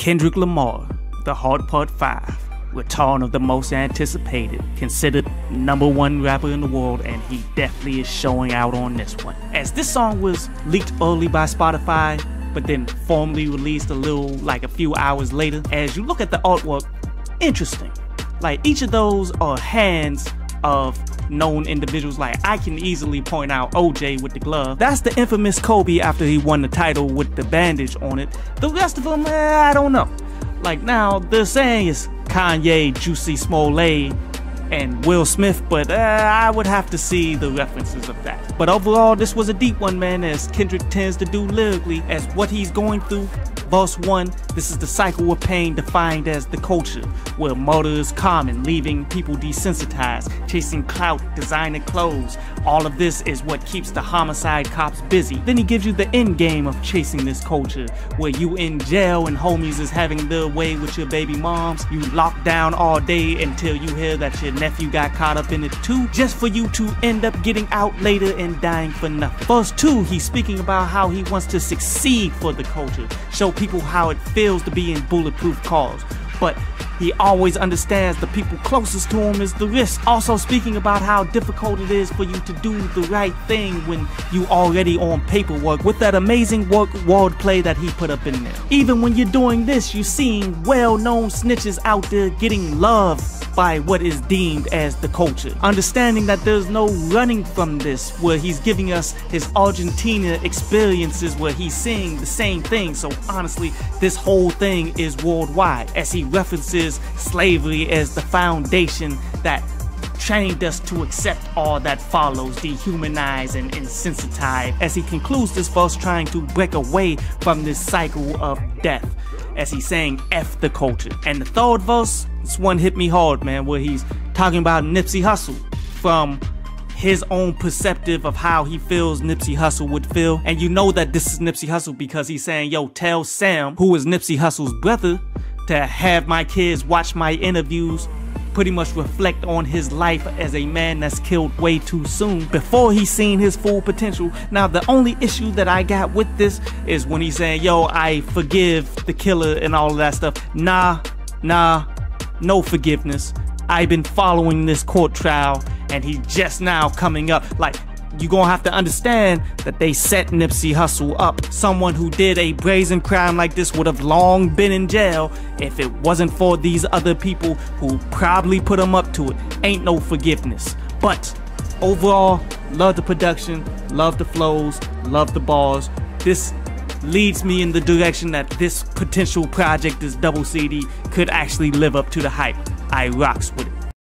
Kendrick Lamar, The Hard Part 5, return of the most anticipated, considered #1 rapper in the world, and he definitely is showing out on this one. As this song was leaked early by Spotify, but then formally released a few hours later, as you look at the artwork, interesting. Like, each of those are hands of known individuals. Like, I can easily point out OJ with the glove. That's the infamous Kobe after he won the title with the bandage on it. The rest of them, I don't know. Like, now they're saying it's Kanye, Juicy Smollett, and Will Smith, but I would have to see the references of that. But overall, this was a deep one, man, as Kendrick tends to do lyrically, as what he's going through. Verse 1, this is the cycle of pain defined as the culture, where murder is common, leaving people desensitized, chasing clout, designing clothes. All of this is what keeps the homicide cops busy. Then he gives you the end game of chasing this culture, where you in jail and homies is having their way with your baby moms. You locked down all day until you hear that your nephew got caught up in it too, just for you to end up getting out later and dying for nothing. Verse 2, he's speaking about how he wants to succeed for the culture, show people how it feels to be in bulletproof cars, but he always understands the people closest to him is the risk. Also speaking about how difficult it is for you to do the right thing when you already on paperwork, with that amazing wordplay that he put up in there. Even when you're doing this, you're seeing well-known snitches out there getting loved by what is deemed as the culture. Understanding that there's no running from this, where he's giving us his Argentina experiences where he's seeing the same thing. So honestly, this whole thing is worldwide, as he references slavery as the foundation that trained us to accept all that follows, dehumanize and insensitize, as he concludes this verse trying to break away from this cycle of death, as he's saying F the culture. And the third verse, this one hit me hard, man, where he's talking about Nipsey Hussle from his own perspective of how he feels Nipsey Hussle would feel. And you know that this is Nipsey Hussle because he's saying, yo, tell Sam, who is Nipsey Hussle's brother, to have my kids watch my interviews, pretty much reflect on his life as a man that's killed way too soon before he's seen his full potential. Now, the only issue that I got with this is when he's saying, yo, I forgive the killer and all of that stuff. Nah, no forgiveness. I've been following this court trial and he's just now coming up. Like, you're gonna have to understand that they set Nipsey Hussle up. Someone who did a brazen crime like this would have long been in jail if it wasn't for these other people who probably put him up to it. Ain't no forgiveness. But overall, love the production, love the flows, love the bars. This leads me in the direction that this potential project, this double CD, could actually live up to the hype. I rocks with it.